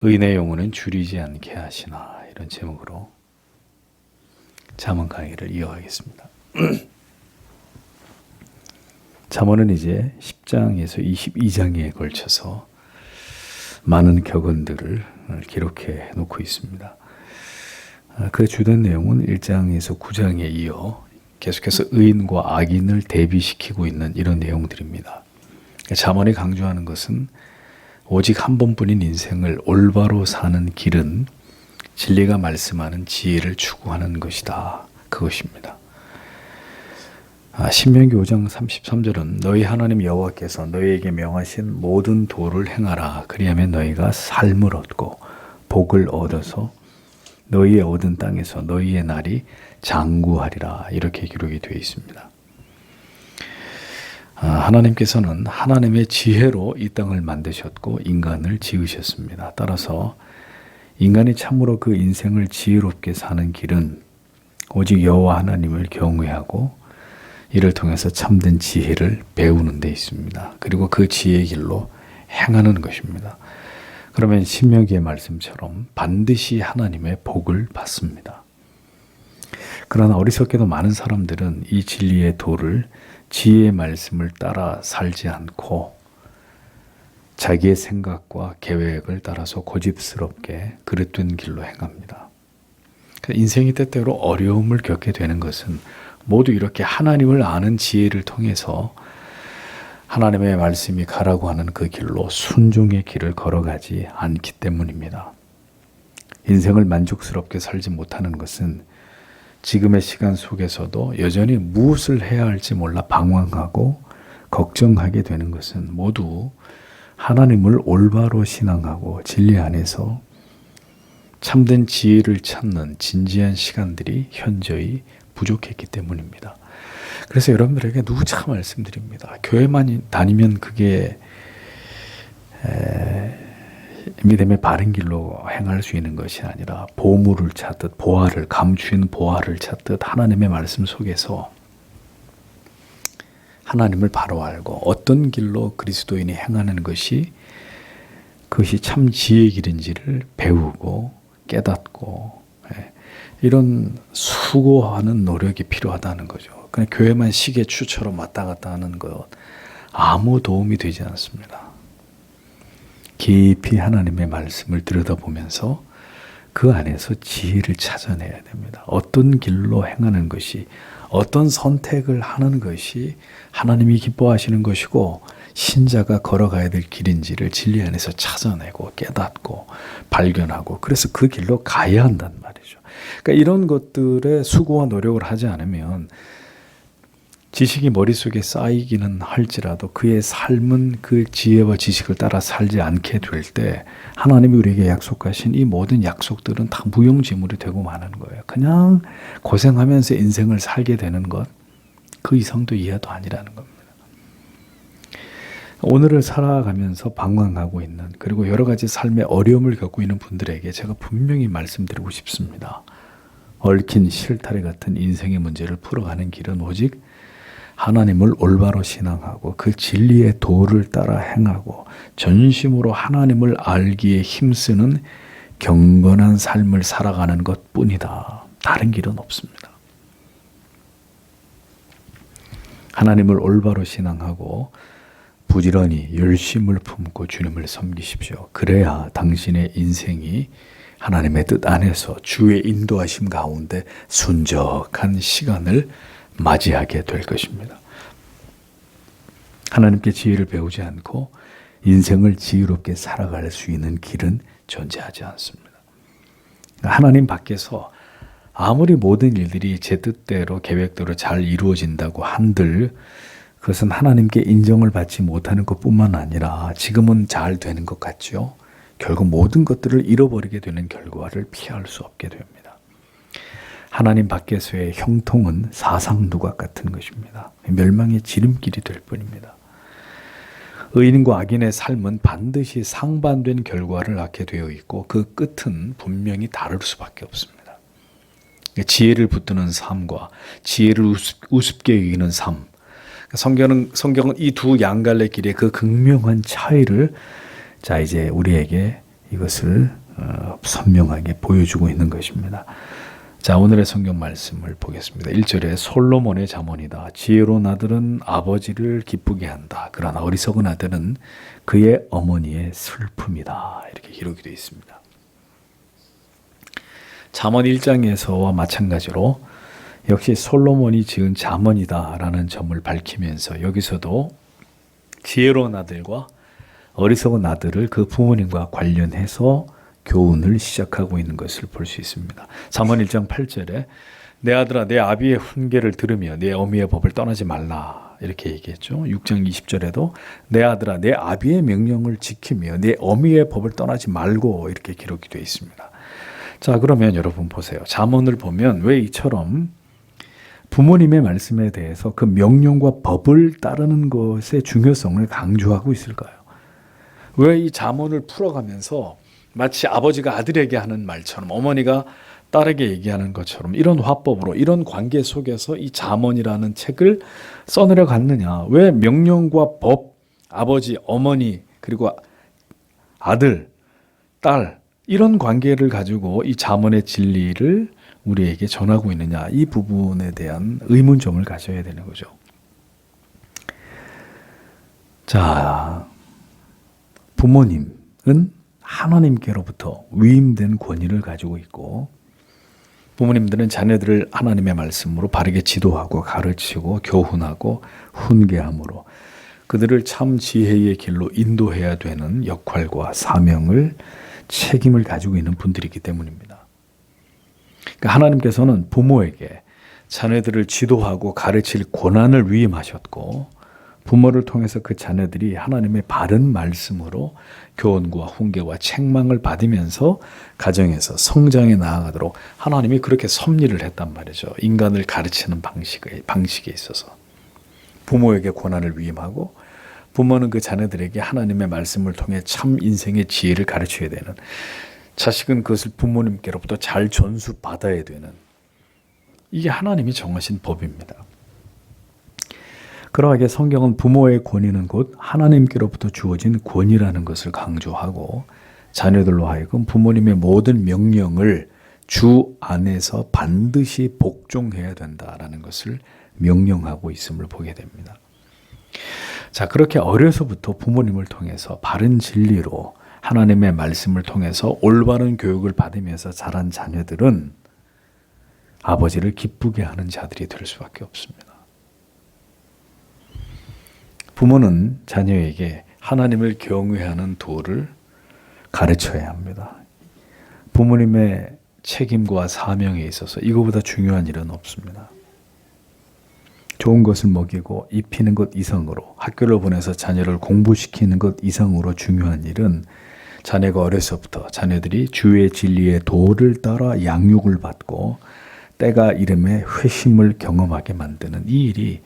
의인의 영혼은 줄이지 않게 하시나, 이런 제목으로 잠언 강의를 이어가겠습니다. 잠언은 이제 10장에서 22장에 걸쳐서 많은 격언들을 기록해 놓고 있습니다. 그 주된 내용은 1장에서 9장에 이어 계속해서 의인과 악인을 대비시키고 있는 이런 내용들입니다. 잠언이 강조하는 것은 오직 한 번뿐인 인생을 올바로 사는 길은 진리가 말씀하는 지혜를 추구하는 것이다. 그것입니다. 신명기 5장 33절은 너희 하나님 여호와께서 너희에게 명하신 모든 도를 행하라. 그리하면 너희가 삶을 얻고 복을 얻어서 너희의 얻은 땅에서 너희의 날이 장구하리라. 이렇게 기록이 되어 있습니다. 하나님께서는 하나님의 지혜로 이 땅을 만드셨고 인간을 지으셨습니다. 따라서 인간이 참으로 그 인생을 지혜롭게 사는 길은 오직 여호와 하나님을 경외하고 이를 통해서 참된 지혜를 배우는 데 있습니다. 그리고 그 지혜의 길로 행하는 것입니다. 그러면 신명기의 말씀처럼 반드시 하나님의 복을 받습니다. 그러나 어리석게도 많은 사람들은 이 진리의 도를 지혜의 말씀을 따라 살지 않고 자기의 생각과 계획을 따라서 고집스럽게 그릇된 길로 행합니다. 인생이 때때로 어려움을 겪게 되는 것은 모두 이렇게 하나님을 아는 지혜를 통해서 하나님의 말씀이 가라고 하는 그 길로 순종의 길을 걸어가지 않기 때문입니다. 인생을 만족스럽게 살지 못하는 것은 지금의 시간 속에서도 여전히 무엇을 해야 할지 몰라 방황하고 걱정하게 되는 것은 모두 하나님을 올바로 신앙하고 진리 안에서 참된 지혜를 찾는 진지한 시간들이 현저히 부족했기 때문입니다. 그래서 여러분들에게 누차 말씀드립니다. 교회만 다니면 그게 믿음의 바른 길로 행할 수 있는 것이 아니라 보물을 찾듯 보화를 감추인 보화를 찾듯 하나님의 말씀 속에서 하나님을 바로 알고 어떤 길로 그리스도인이 행하는 것이 그것이 참 지혜의 길인지를 배우고 깨닫고 이런 수고하는 노력이 필요하다는 거죠. 그냥 교회만 시계추처럼 왔다 갔다 하는 것 아무 도움이 되지 않습니다. 깊이 하나님의 말씀을 들여다보면서 그 안에서 지혜를 찾아내야 됩니다. 어떤 길로 행하는 것이, 어떤 선택을 하는 것이 하나님이 기뻐하시는 것이고 신자가 걸어가야 될 길인지를 진리 안에서 찾아내고 깨닫고 발견하고 그래서 그 길로 가야 한단 말이죠. 그러니까 이런 것들에 수고와 노력을 하지 않으면 지식이 머릿속에 쌓이기는 할지라도 그의 삶은 그 지혜와 지식을 따라 살지 않게 될 때 하나님이 우리에게 약속하신 이 모든 약속들은 다 무용지물이 되고 마는 거예요. 그냥 고생하면서 인생을 살게 되는 것, 그 이상도 이하도 아니라는 겁니다. 오늘을 살아가면서 방황하고 있는 그리고 여러 가지 삶의 어려움을 겪고 있는 분들에게 제가 분명히 말씀드리고 싶습니다. 얽힌 실타래 같은 인생의 문제를 풀어가는 길은 오직 하나님을 올바로 신앙하고 그 진리의 도를 따라 행하고 전심으로 하나님을 알기에 힘쓰는 경건한 삶을 살아가는 것뿐이다. 다른 길은 없습니다. 하나님을 올바로 신앙하고 부지런히 열심을 품고 주님을 섬기십시오. 그래야 당신의 인생이 하나님의 뜻 안에서 주의 인도하심 가운데 순적한 시간을 맞이하게 될 것입니다. 하나님께 지혜를 배우지 않고 인생을 지혜롭게 살아갈 수 있는 길은 존재하지 않습니다. 하나님 밖에서 아무리 모든 일들이 제 뜻대로 계획대로 잘 이루어진다고 한들 그것은 하나님께 인정을 받지 못하는 것뿐만 아니라 지금은 잘 되는 것 같죠. 결국 모든 것들을 잃어버리게 되는 결과를 피할 수 없게 됩니다. 하나님 밖에서의 형통은 사상누각 같은 것입니다. 멸망의 지름길이 될 뿐입니다. 의인과 악인의 삶은 반드시 상반된 결과를 낳게 되어 있고 그 끝은 분명히 다를 수밖에 없습니다. 지혜를 붙드는 삶과 지혜를 우습게 여기는 삶. 성경은 이 두 양갈래 길의 그 극명한 차이를 이제 우리에게 이것을 선명하게 보여주고 있는 것입니다. 자, 오늘의 성경 말씀을 보겠습니다. 1절에 솔로몬의 잠언이다. 지혜로운 아들은 아버지를 기쁘게 한다. 그러나 어리석은 아들은 그의 어머니의 슬픔이다. 이렇게 기록이 되어 있습니다. 잠언 1장에서와 마찬가지로 역시 솔로몬이 지은 잠언이다라는 점을 밝히면서 여기서도 지혜로운 아들과 어리석은 아들을 그 부모님과 관련해서 교훈을 시작하고 있는 것을 볼 수 있습니다. 잠언 1장 8절에 내 아들아 내 아비의 훈계를 들으며 내 어미의 법을 떠나지 말라 이렇게 얘기했죠. 6장 20절에도 내 아들아 내 아비의 명령을 지키며 내 어미의 법을 떠나지 말고 이렇게 기록이 되어 있습니다. 자, 그러면 여러분 보세요. 잠언을 보면 왜 이처럼 부모님의 말씀에 대해서 그 명령과 법을 따르는 것의 중요성을 강조하고 있을까요? 왜 이 잠언을 풀어가면서 마치 아버지가 아들에게 하는 말처럼 어머니가 딸에게 얘기하는 것처럼 이런 화법으로 이런 관계 속에서 이 잠언이라는 책을 써내려 갔느냐? 왜 명령과 법, 아버지, 어머니 그리고 아들, 딸 이런 관계를 가지고 이 잠언의 진리를 우리에게 전하고 있느냐? 이 부분에 대한 의문점을 가져야 되는 거죠. 자, 부모님은 하나님께로부터 위임된 권위를 가지고 있고 부모님들은 자녀들을 하나님의 말씀으로 바르게 지도하고 가르치고 교훈하고 훈계함으로 그들을 참 지혜의 길로 인도해야 되는 역할과 사명을 책임을 가지고 있는 분들이기 때문입니다. 그러니까 하나님께서는 부모에게 자녀들을 지도하고 가르칠 권한을 위임하셨고 부모를 통해서 그 자녀들이 하나님의 바른 말씀으로 교훈과 훈계와 책망을 받으면서 가정에서 성장해 나아가도록 하나님이 그렇게 섭리를 했단 말이죠. 인간을 가르치는 방식에 있어서 부모에게 권한을 위임하고 부모는 그 자녀들에게 하나님의 말씀을 통해 참 인생의 지혜를 가르쳐야 되는, 자식은 그것을 부모님께로부터 잘 전수받아야 되는, 이게 하나님이 정하신 법입니다. 그러하게 성경은 부모의 권위는 곧 하나님께로부터 주어진 권위라는 것을 강조하고 자녀들로 하여금 부모님의 모든 명령을 주 안에서 반드시 복종해야 된다라는 것을 명령하고 있음을 보게 됩니다. 자, 그렇게 어려서부터 부모님을 통해서 바른 진리로 하나님의 말씀을 통해서 올바른 교육을 받으면서 자란 자녀들은 아버지를 기쁘게 하는 자들이 될 수밖에 없습니다. 부모는 자녀에게 하나님을 경외하는 도를 가르쳐야 합니다. 부모님의 책임과 사명에 있어서 이거보다 중요한 일은 없습니다. 좋은 것을 먹이고 입히는 것 이상으로, 학교를 보내서 자녀를 공부시키는 것 이상으로 중요한 일은 자녀가 어려서부터 자녀들이 주의 진리의 도를 따라 양육을 받고 때가 이름에 회심을 경험하게 만드는 이 일이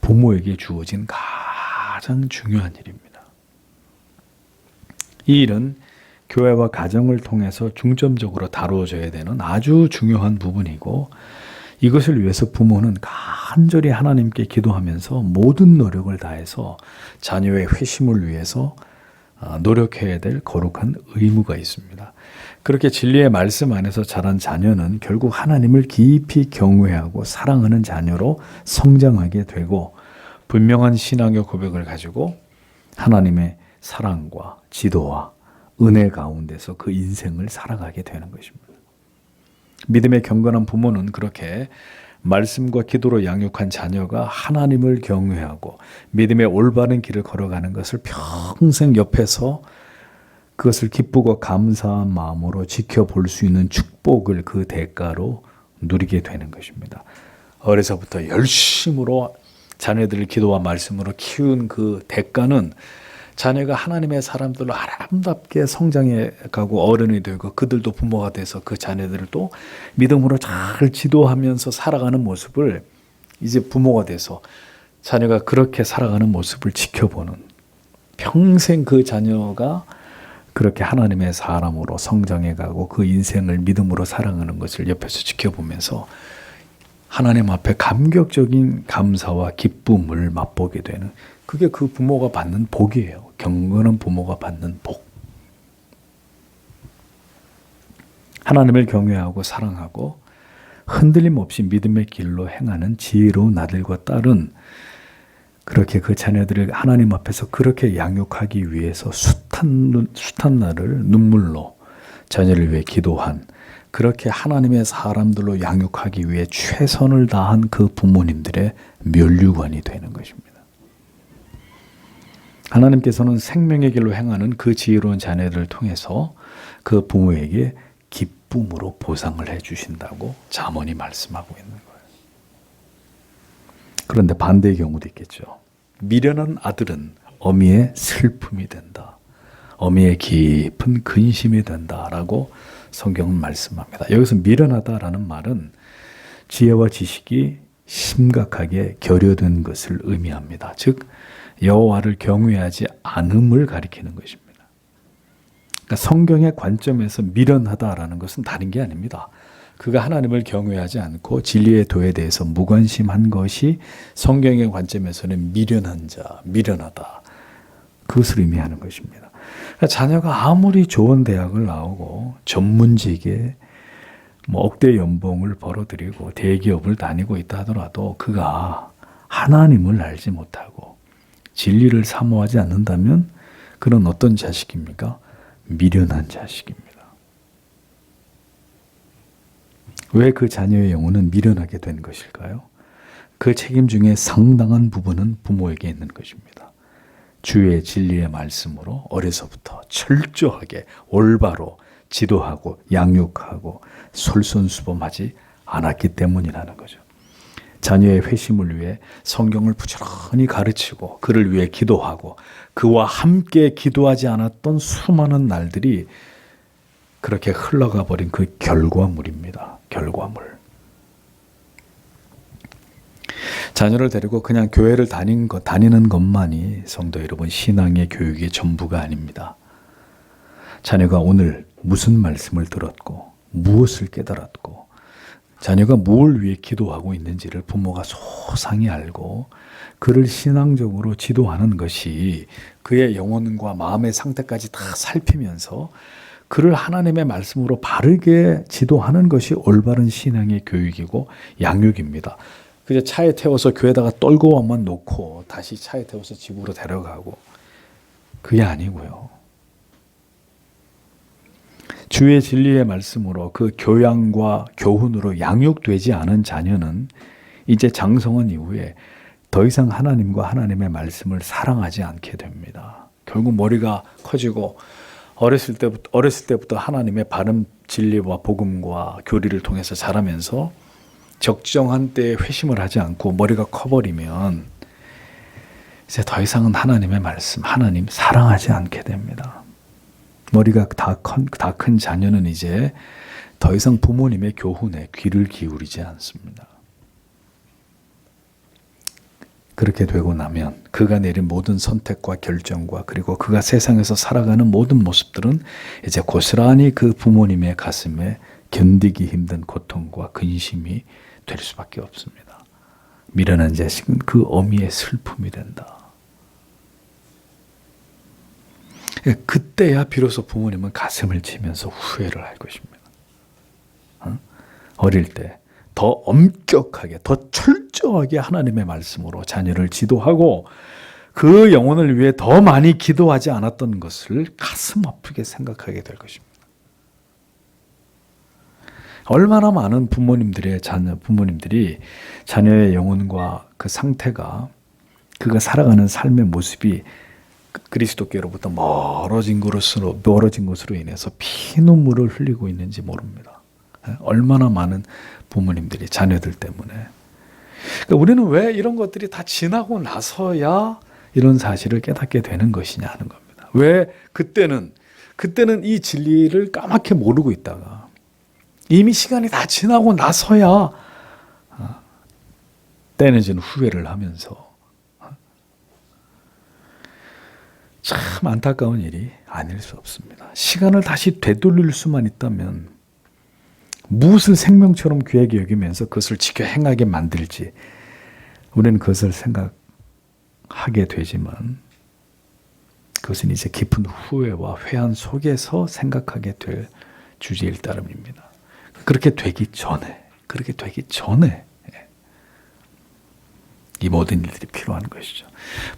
부모에게 주어진 가장 중요한 일입니다. 이 일은 교회와 가정을 통해서 중점적으로 다루어져야 되는 아주 중요한 부분이고, 이것을 위해서 부모는 간절히 하나님께 기도하면서 모든 노력을 다해서 자녀의 회심을 위해서 노력해야 될 거룩한 의무가 있습니다. 그렇게 진리의 말씀 안에서 자란 자녀는 결국 하나님을 깊이 경외하고 사랑하는 자녀로 성장하게 되고, 분명한 신앙의 고백을 가지고 하나님의 사랑과 지도와 은혜 가운데서 그 인생을 살아가게 되는 것입니다. 믿음의 경건한 부모는 그렇게 말씀과 기도로 양육한 자녀가 하나님을 경외하고 믿음의 올바른 길을 걸어가는 것을 평생 옆에서 그것을 기쁘고 감사한 마음으로 지켜볼 수 있는 축복을 그 대가로 누리게 되는 것입니다. 어려서부터 열심으로 자녀들을 기도와 말씀으로 키운 그 대가는 자녀가 하나님의 사람들로 아름답게 성장해 가고 어른이 되고 그들도 부모가 돼서 그 자녀들을 또 믿음으로 잘 지도하면서 살아가는 모습을, 이제 부모가 돼서 자녀가 그렇게 살아가는 모습을 지켜보는, 평생 그 자녀가 그렇게 하나님의 사람으로 성장해 가고 그 인생을 믿음으로 살아가는 것을 옆에서 지켜보면서 하나님 앞에 감격적인 감사와 기쁨을 맛보게 되는, 그게 그 부모가 받는 복이에요. 경건한 부모가 받는 복. 하나님을 경외하고 사랑하고 흔들림 없이 믿음의 길로 행하는 지혜로운 아들과 딸은 그렇게 그 자녀들을 하나님 앞에서 그렇게 양육하기 위해서 숱한 날을 눈물로 자녀를 위해 기도한, 그렇게 하나님의 사람들로 양육하기 위해 최선을 다한 그 부모님들의 면류관이 되는 것입니다. 하나님께서는 생명의 길로 행하는 그 지혜로운 자녀들을 통해서 그 부모에게 기쁨으로 보상을 해주신다고 잠언이 말씀하고 있는 거예요. 그런데 반대의 경우도 있겠죠. 미련한 아들은 어미의 슬픔이 된다. 어미의 깊은 근심이 된다라고 성경은 말씀합니다. 여기서 미련하다라는 말은 지혜와 지식이 심각하게 결여된 것을 의미합니다. 즉 여호와를 경외하지 않음을 가리키는 것입니다. 그러니까 성경의 관점에서 미련하다라는 것은 다른 게 아닙니다. 그가 하나님을 경외하지 않고 진리의 도에 대해서 무관심한 것이 성경의 관점에서는 미련한 자, 미련하다. 그것을 의미하는 것입니다. 그러니까 자녀가 아무리 좋은 대학을 나오고 전문직에 억대 연봉을 벌어들이고 대기업을 다니고 있다 하더라도 그가 하나님을 알지 못하고 진리를 사모하지 않는다면 그는 어떤 자식입니까? 미련한 자식입니다. 왜 그 자녀의 영혼은 미련하게 된 것일까요? 그 책임 중에 상당한 부분은 부모에게 있는 것입니다. 주의 진리의 말씀으로 어려서부터 철저하게 올바로 지도하고 양육하고 솔선수범하지 않았기 때문이라는 거죠. 자녀의 회심을 위해 성경을 부지런히 가르치고 그를 위해 기도하고 그와 함께 기도하지 않았던 수많은 날들이 그렇게 흘러가 버린 그 결과물입니다. 결과물. 자녀를 데리고 그냥 교회를 다니는 것만이 성도 여러분 신앙의 교육의 전부가 아닙니다. 자녀가 오늘 무슨 말씀을 들었고 무엇을 깨달았고 자녀가 무엇을 위해 기도하고 있는지를 부모가 소상히 알고 그를 신앙적으로 지도하는 것이 그의 영혼과 마음의 상태까지 다 살피면서 그를 하나님의 말씀으로 바르게 지도하는 것이 올바른 신앙의 교육이고 양육입니다. 그저 차에 태워서 교회다가 떨고만 놓고 다시 차에 태워서 집으로 데려가고 그게 아니고요. 주의 진리의 말씀으로 그 교양과 교훈으로 양육되지 않은 자녀는 이제 장성한 이후에 더 이상 하나님과 하나님의 말씀을 사랑하지 않게 됩니다. 결국 머리가 커지고 어렸을 때부터 하나님의 바른 진리와 복음과 교리를 통해서 자라면서 적정한 때에 회심을 하지 않고 머리가 커버리면 이제 더 이상은 하나님의 말씀, 하나님 사랑하지 않게 됩니다. 머리가 다 큰 자녀는 이제 더 이상 부모님의 교훈에 귀를 기울이지 않습니다. 그렇게 되고 나면 그가 내린 모든 선택과 결정과 그리고 그가 세상에서 살아가는 모든 모습들은 이제 고스란히 그 부모님의 가슴에 견디기 힘든 고통과 근심이 될 수밖에 없습니다. 미련한 자식은 그 어미의 슬픔이 된다. 그때야 비로소 부모님은 가슴을 치면서 후회를 할 것입니다. 어릴 때 더 엄격하게, 더 철저하게 하나님의 말씀으로 자녀를 지도하고 그 영혼을 위해 더 많이 기도하지 않았던 것을 가슴 아프게 생각하게 될 것입니다. 얼마나 많은 부모님들이 자녀의 영혼과 그 상태가 그가 살아가는 삶의 모습이 그리스도께로부터 멀어진 것으로 인해서 피눈물을 흘리고 있는지 모릅니다. 얼마나 많은 부모님들이 자녀들 때문에. 그러니까 우리는 왜 이런 것들이 다 지나고 나서야 이런 사실을 깨닫게 되는 것이냐는 겁니다. 왜 그때는 이 진리를 까맣게 모르고 있다가 이미 시간이 다 지나고 나서야 때늦은 후회를 하면서 참 안타까운 일이 아닐 수 없습니다. 시간을 다시 되돌릴 수만 있다면 무엇을 생명처럼 귀하게 여기면서 그것을 지켜 행하게 만들지 우리는 그것을 생각하게 되지만 그것은 이제 깊은 후회와 회한 속에서 생각하게 될 주제일 따름입니다. 그렇게 되기 전에 이 모든 일들이 필요한 것이죠.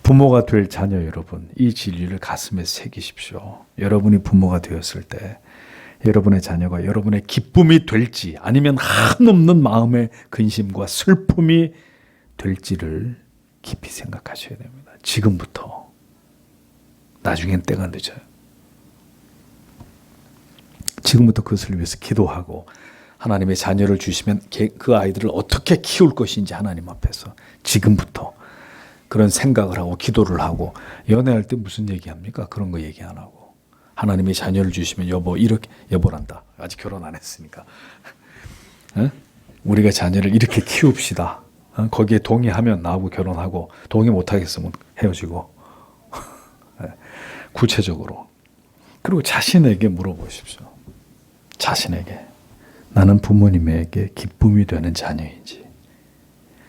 부모가 될 자녀 여러분, 이 진리를 가슴에 새기십시오. 여러분이 부모가 되었을 때 여러분의 자녀가 여러분의 기쁨이 될지 아니면 한없는 마음의 근심과 슬픔이 될지를 깊이 생각하셔야 됩니다. 지금부터. 나중엔 때가 늦어요. 지금부터 그것을 위해서 기도하고 하나님의 자녀를 주시면 그 아이들을 어떻게 키울 것인지 하나님 앞에서 지금부터 그런 생각을 하고 기도를 하고, 연애할 때 무슨 얘기합니까? 그런 거 얘기 안 하고, 하나님의 자녀를 주시면 여보 이렇게, 여보란다. 아직 결혼 안 했으니까. 우리가 자녀를 이렇게 키웁시다. 거기에 동의하면 나하고 결혼하고, 동의 못하겠으면 헤어지고. 구체적으로. 그리고 자신에게 물어보십시오. 자신에게. 나는 부모님에게 기쁨이 되는 자녀인지,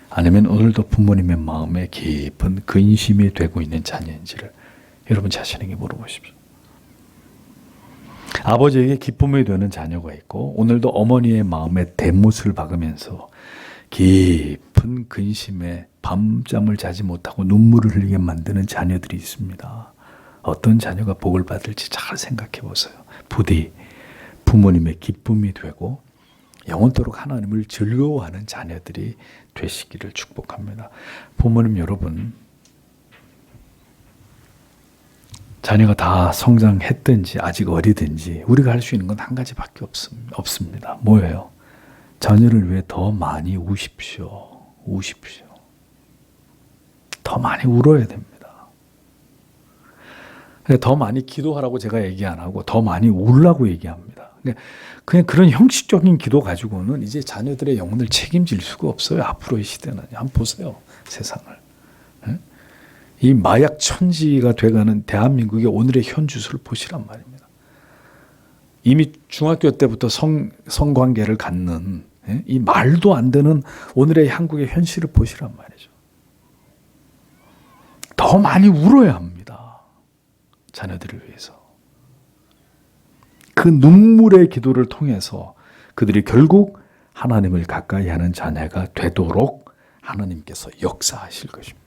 아니면 오늘도 부모님의 마음에 깊은 근심이 되고 있는 자녀인지를 여러분 자신에게 물어보십시오. 아버지에게 기쁨이 되는 자녀가 있고, 오늘도 어머니의 마음에 대못을 박으면서 깊은 근심에 밤잠을 자지 못하고 눈물을 흘리게 만드는 자녀들이 있습니다. 어떤 자녀가 복을 받을지 잘 생각해 보세요. 부디 부모님의 기쁨이 되고 영원토록 하나님을 즐거워하는 자녀들이 되시기를 축복합니다. 부모님 여러분, 자녀가 다 성장했든지 아직 어리든지 우리가 할 수 있는 건 한 가지밖에 없습니다. 뭐예요? 자녀를 위해 더 많이 우십시오. 더 많이 울어야 됩니다. 더 많이 기도하라고 제가 얘기 안 하고 더 많이 울라고 얘기합니다. 그냥 그런 형식적인 기도 가지고는 이제 자녀들의 영혼을 책임질 수가 없어요. 앞으로의 시대는. 한번 보세요. 세상을. 이 마약 천지가 돼가는 대한민국의 오늘의 현주소를 보시란 말입니다. 이미 중학교 때부터 성관계를 갖는 이 말도 안 되는 오늘의 한국의 현실을 보시란 말이죠. 더 많이 울어야 합니다. 자녀들을 위해서. 그 눈물의 기도를 통해서 그들이 결국 하나님을 가까이 하는 자녀가 되도록 하나님께서 역사하실 것입니다.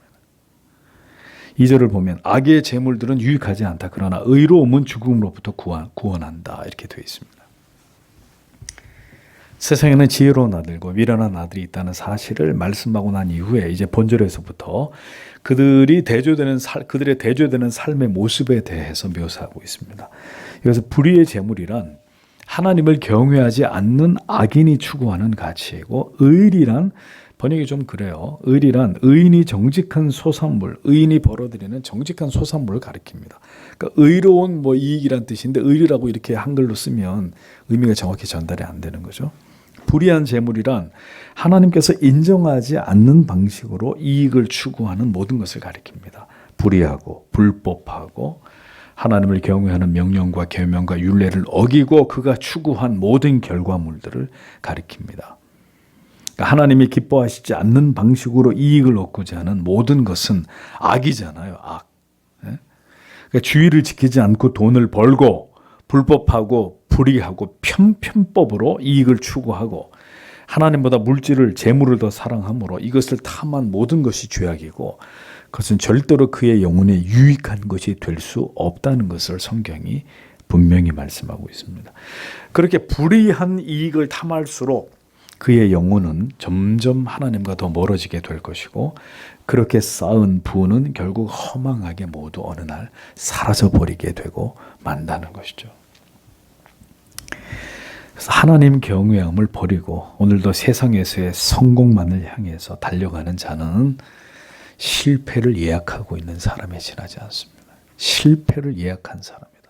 2절을 보면 악의 재물들은 유익하지 않다. 그러나 의로움은 죽음으로부터 구원한다. 이렇게 되어 있습니다. 세상에는 지혜로운 아들과 미련한 아들이 있다는 사실을 말씀하고 난 이후에 이제 본절에서부터 그들의 대조되는 삶의 모습에 대해서 묘사하고 있습니다. 그래서 불의의 재물이란 하나님을 경외하지 않는 악인이 추구하는 가치이고, 의리란 번역이 좀 그래요. 의리란 의인이 정직한 소산물, 의인이 벌어들이는 정직한 소산물을 가리킵니다. 그러니까 의로운 이익이란 뜻인데 의리라고 이렇게 한글로 쓰면 의미가 정확히 전달이 안 되는 거죠. 불의한 재물이란 하나님께서 인정하지 않는 방식으로 이익을 추구하는 모든 것을 가리킵니다. 불의하고 불법하고 하나님을 경외하는 명령과 계명과 율례를 어기고 그가 추구한 모든 결과물들을 가리킵니다. 하나님이 기뻐하시지 않는 방식으로 이익을 얻고자 하는 모든 것은 악이잖아요. 악. 그러니까 주의를 지키지 않고 돈을 벌고 불법하고 불의하고 편편법으로 이익을 추구하고 하나님보다 물질을 재물을 더 사랑함으로 이것을 탐한 모든 것이 죄악이고, 그것은 절대로 그의 영혼에 유익한 것이 될 수 없다는 것을 성경이 분명히 말씀하고 있습니다. 그렇게 불의한 이익을 탐할수록 그의 영혼은 점점 하나님과 더 멀어지게 될 것이고, 그렇게 쌓은 부는 결국 허망하게 모두 어느 날 사라져버리게 되고 만다는 것이죠. 그래서 하나님 경외함을 버리고 오늘도 세상에서의 성공만을 향해서 달려가는 자는 실패를 예약하고 있는 사람에 지나지 않습니다. 실패를 예약한 사람이다.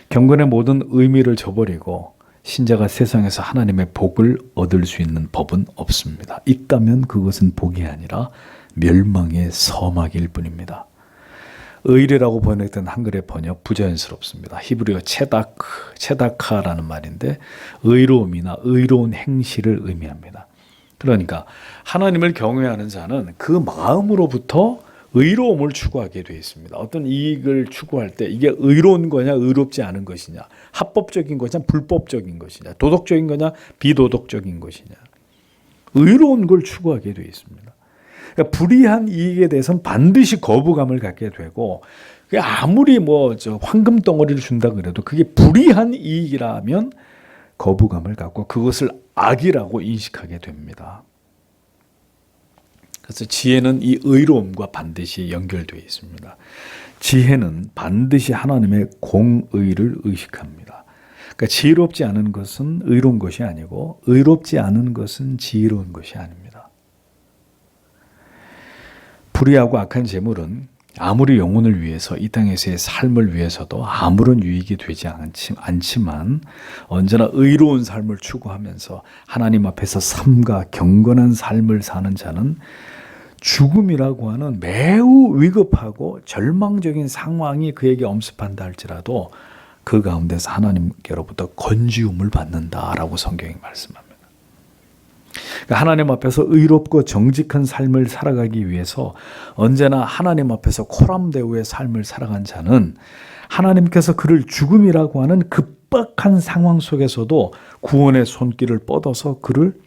경건의 모든 의미를 저버리고 신자가 세상에서 하나님의 복을 얻을 수 있는 법은 없습니다. 있다면 그것은 복이 아니라 멸망의 서막일 뿐입니다. 의리라고 번역된 한글의 번역 부자연스럽습니다. 히브리어 체다카라는 말인데 의로움이나 의로운 행실을 의미합니다. 그러니까 하나님을 경외하는 자는 그 마음으로부터 의로움을 추구하게 되어 있습니다. 어떤 이익을 추구할 때 이게 의로운 거냐 의롭지 않은 것이냐, 합법적인 거냐 불법적인 것이냐, 도덕적인 거냐 비도덕적인 것이냐, 의로운 걸 추구하게 되어 있습니다. 그러니까 불이한 이익에 대해서는 반드시 거부감을 갖게 되고, 아무리 황금 덩어리를 준다 그래도 그게 불이한 이익이라면 거부감을 갖고 그것을 악이라고 인식하게 됩니다. 그래서 지혜는 이 의로움과 반드시 연결되어 있습니다. 지혜는 반드시 하나님의 공의를 의식합니다. 그러니까 지혜롭지 않은 것은 의로운 것이 아니고 의롭지 않은 것은 지혜로운 것이 아닙니다. 불의하고 악한 재물은 아무리 영혼을 위해서 이 땅에서의 삶을 위해서도 아무런 유익이 되지 않지만 언제나 의로운 삶을 추구하면서 하나님 앞에서 삶과 경건한 삶을 사는 자는 죽음이라고 하는 매우 위급하고 절망적인 상황이 그에게 엄습한다 할지라도 그 가운데서 하나님께로부터 건지움을 받는다라고 성경이 말씀합니다. 그러니까 하나님 앞에서 의롭고 정직한 삶을 살아가기 위해서 언제나 하나님 앞에서 코람데오의 삶을 살아간 자는 하나님께서 그를 죽음이라고 하는 급박한 상황 속에서도 구원의 손길을 뻗어서 그를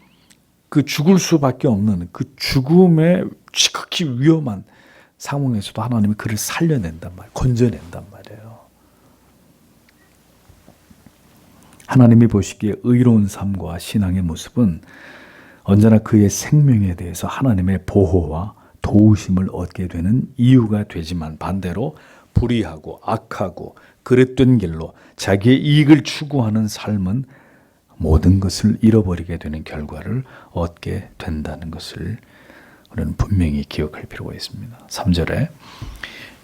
그 죽을 수밖에 없는 그 죽음의 지극히 위험한 상황에서도 하나님이 그를 살려낸단 말이에요. 건져낸단 말이에요. 하나님이 보시기에 의로운 삶과 신앙의 모습은 언제나 그의 생명에 대해서 하나님의 보호와 도우심을 얻게 되는 이유가 되지만, 반대로 불의하고 악하고 그릇된 길로 자기의 이익을 추구하는 삶은 모든 것을 잃어버리게 되는 결과를 얻게 된다는 것을 우리는 분명히 기억할 필요가 있습니다. 3절에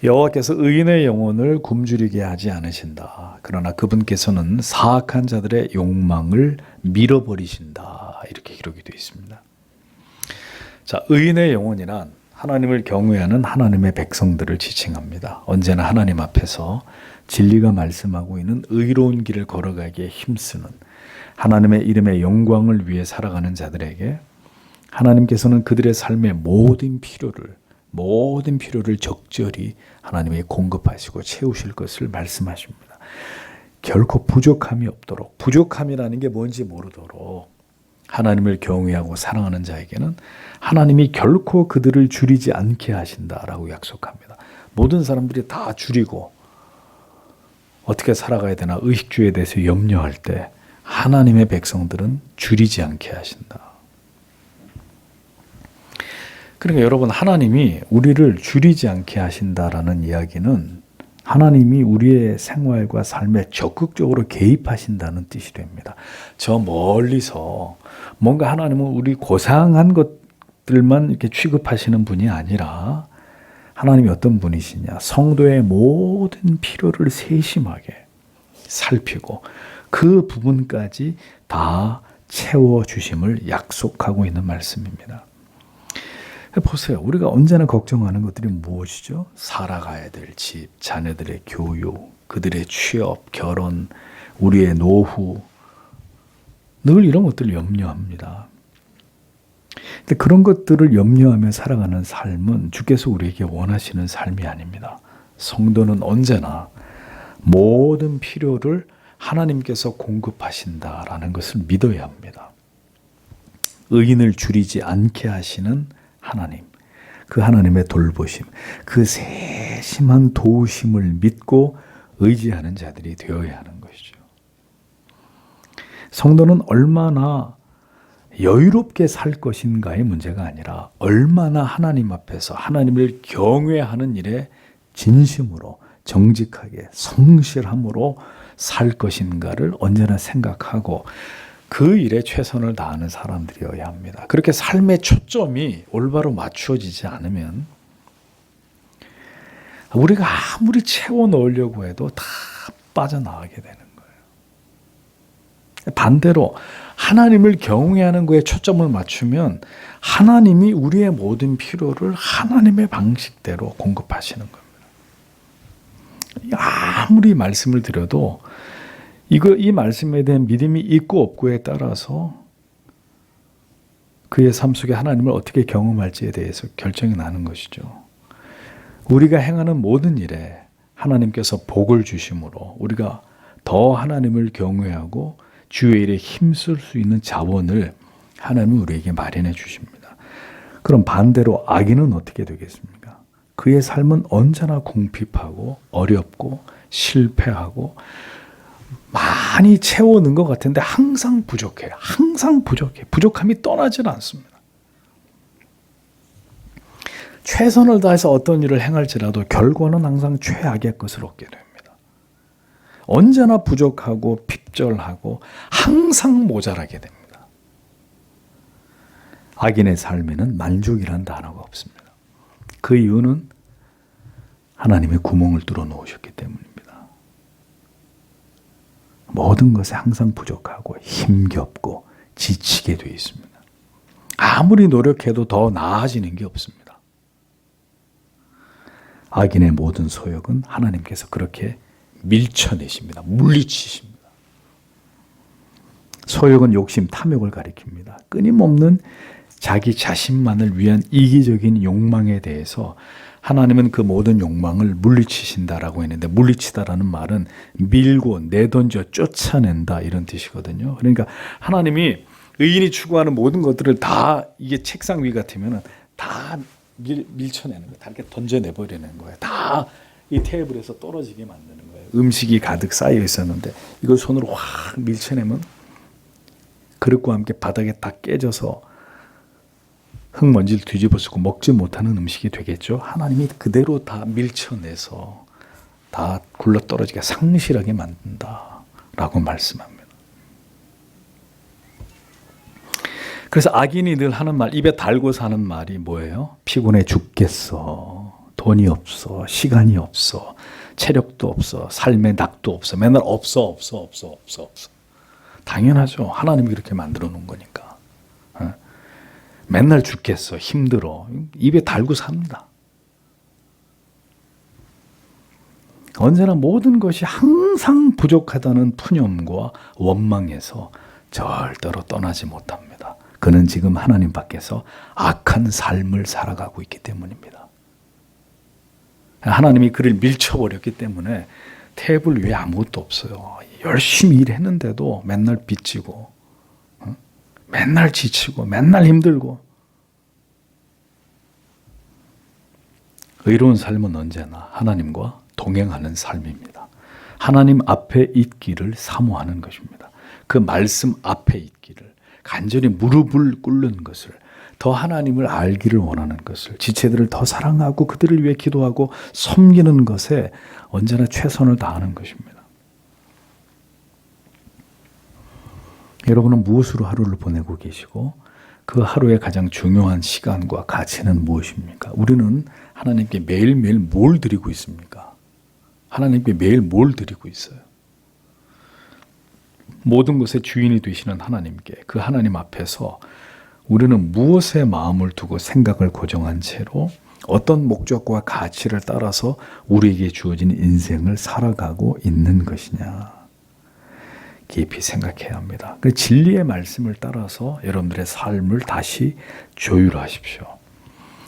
여호와께서 의인의 영혼을 굶주리게 하지 않으신다. 그러나 그분께서는 사악한 자들의 욕망을 밀어버리신다. 이렇게 기록이 되어 있습니다. 자, 의인의 영혼이란 하나님을 경외하는 하나님의 백성들을 지칭합니다. 언제나 하나님 앞에서 진리가 말씀하고 있는 의로운 길을 걸어가기에 힘쓰는, 하나님의 이름의 영광을 위해 살아가는 자들에게 하나님께서는 그들의 삶의 모든 필요를 적절히 하나님이 공급하시고 채우실 것을 말씀하십니다. 결코 부족함이 없도록, 부족함이라는 게 뭔지 모르도록 하나님을 경외하고 사랑하는 자에게는 하나님이 결코 그들을 줄이지 않게 하신다라고 약속합니다. 모든 사람들이 다 줄이고 어떻게 살아가야 되나 의식주에 대해서 염려할 때 하나님의 백성들은 줄이지 않게 하신다. 그러니까 여러분, 하나님이 우리를 줄이지 않게 하신다라는 이야기는 하나님이 우리의 생활과 삶에 적극적으로 개입하신다는 뜻이 됩니다. 저 멀리서 뭔가 하나님은 우리 고상한 것들만 이렇게 취급하시는 분이 아니라 하나님이 어떤 분이시냐, 성도의 모든 필요를 세심하게 살피고 그 부분까지 다 채워주심을 약속하고 있는 말씀입니다. 보세요. 우리가 언제나 걱정하는 것들이 무엇이죠? 살아가야 될 집, 자녀들의 교육, 그들의 취업, 결혼, 우리의 노후, 늘 이런 것들을 염려합니다. 근데 그런 것들을 염려하며 살아가는 삶은 주께서 우리에게 원하시는 삶이 아닙니다. 성도는 언제나 모든 필요를 하나님께서 공급하신다라는 것을 믿어야 합니다. 의인을 줄이지 않게 하시는 하나님, 그 하나님의 돌보심, 그 세심한 도우심을 믿고 의지하는 자들이 되어야 하는 것이죠. 성도는 얼마나 여유롭게 살 것인가의 문제가 아니라 얼마나 하나님 앞에서 하나님을 경외하는 일에 진심으로 정직하게 성실함으로 살 것인가를 언제나 생각하고 그 일에 최선을 다하는 사람들이어야 합니다. 그렇게 삶의 초점이 올바로 맞추어지지 않으면 우리가 아무리 채워 넣으려고 해도 다 빠져나가게 되는 거예요. 반대로 하나님을 경외하는 거에 초점을 맞추면 하나님이 우리의 모든 필요를 하나님의 방식대로 공급하시는 겁니다. 아무리 말씀을 드려도 이 말씀에 대한 믿음이 있고 없고에 따라서 그의 삶 속에 하나님을 어떻게 경험할지에 대해서 결정이 나는 것이죠. 우리가 행하는 모든 일에 하나님께서 복을 주심으로 우리가 더 하나님을 경외하고 주의 일에 힘쓸 수 있는 자원을 하나님은 우리에게 마련해 주십니다. 그럼 반대로 악인은 어떻게 되겠습니까? 그의 삶은 언제나 궁핍하고 어렵고 실패하고 많이 채워넣은 것 같은데 항상 부족해요. 항상 부족해. 부족함이 떠나질 않습니다. 최선을 다해서 어떤 일을 행할지라도 결과는 항상 최악의 것을 얻게 됩니다. 언제나 부족하고 핍절하고 항상 모자라게 됩니다. 악인의 삶에는 만족이란 단어가 없습니다. 그 이유는 하나님의 구멍을 뚫어 놓으셨기 때문입니다. 모든 것에 항상 부족하고 힘겹고 지치게 되어 있습니다. 아무리 노력해도 더 나아지는 게 없습니다. 악인의 모든 소욕은 하나님께서 그렇게 밀쳐내십니다. 물리치십니다. 소욕은 욕심, 탐욕을 가리킵니다. 끊임없는 자기 자신만을 위한 이기적인 욕망에 대해서 하나님은 그 모든 욕망을 물리치신다라고 했는데, 물리치다라는 말은 밀고 내던져 쫓아낸다 이런 뜻이거든요. 그러니까 하나님이 의인이 추구하는 모든 것들을 다 이게 책상 위 같으면 다 밀쳐내는 거예요. 다 이렇게 던져내버리는 거예요. 다 이 테이블에서 떨어지게 만드는 거예요. 음식이 가득 쌓여 있었는데 이걸 손으로 확 밀쳐내면 그릇과 함께 바닥에 딱 깨져서 흙먼지를 뒤집어 쓰고 먹지 못하는 음식이 되겠죠. 하나님이 그대로 다 밀쳐내서 다 굴러떨어지게 상실하게 만든다라고 말씀합니다. 그래서 악인이 늘 하는 말, 입에 달고서 하는 말이 뭐예요? 피곤해 죽겠어. 돈이 없어. 시간이 없어. 체력도 없어. 삶의 낙도 없어. 맨날 없어. 당연하죠. 하나님이 그렇게 만들어 놓은 거니까. 맨날 죽겠어. 힘들어. 입에 달고 삽니다. 언제나 모든 것이 항상 부족하다는 푸념과 원망에서 절대로 떠나지 못합니다. 그는 지금 하나님 밖에서 악한 삶을 살아가고 있기 때문입니다. 하나님이 그를 밀쳐버렸기 때문에 테이블 위에 아무것도 없어요. 열심히 일했는데도 맨날 빚지고, 맨날 지치고, 맨날 힘들고. 의로운 삶은 언제나 하나님과 동행하는 삶입니다. 하나님 앞에 있기를 사모하는 것입니다. 그 말씀 앞에 있기를, 간절히 무릎을 꿇는 것을, 더 하나님을 알기를 원하는 것을, 지체들을 더 사랑하고 그들을 위해 기도하고 섬기는 것에 언제나 최선을 다하는 것입니다. 여러분은 무엇으로 하루를 보내고 계시고 그 하루의 가장 중요한 시간과 가치는 무엇입니까? 우리는 하나님께 매일매일 뭘 드리고 있습니까? 하나님께 매일 뭘 드리고 있어요? 모든 것의 주인이 되시는 하나님께, 그 하나님 앞에서 우리는 무엇에 마음을 두고 생각을 고정한 채로 어떤 목적과 가치를 따라서 우리에게 주어진 인생을 살아가고 있는 것이냐, 깊이 생각해야 합니다. 그 진리의 말씀을 따라서 여러분들의 삶을 다시 조율하십시오.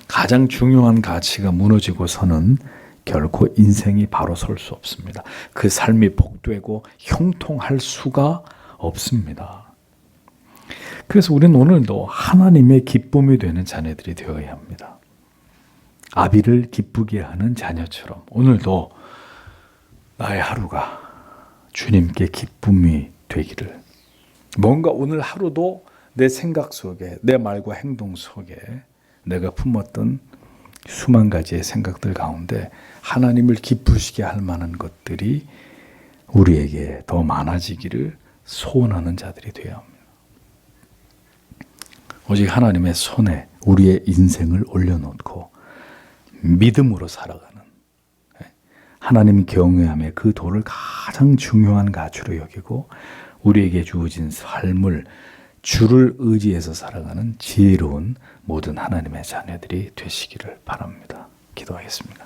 가장 중요한 가치가 무너지고서는 결코 인생이 바로 설 수 없습니다. 그 삶이 복되고 형통할 수가 없습니다. 그래서 우리는 오늘도 하나님의 기쁨이 되는 자녀들이 되어야 합니다. 아비를 기쁘게 하는 자녀처럼 오늘도 나의 하루가 주님께 기쁨이 되기를, 뭔가 오늘 하루도 내 생각 속에, 내 말과 행동 속에 내가 품었던 수만 가지의 생각들 가운데 하나님을 기쁘시게 할 만한 것들이 우리에게 더 많아지기를 소원하는 자들이 되어야 합니다. 오직 하나님의 손에 우리의 인생을 올려놓고 믿음으로 살아가는, 하나님 경외함의 그 도를 가장 중요한 가치로 여기고 우리에게 주어진 삶을 주를 의지해서 살아가는 지혜로운 모든 하나님의 자녀들이 되시기를 바랍니다. 기도하겠습니다.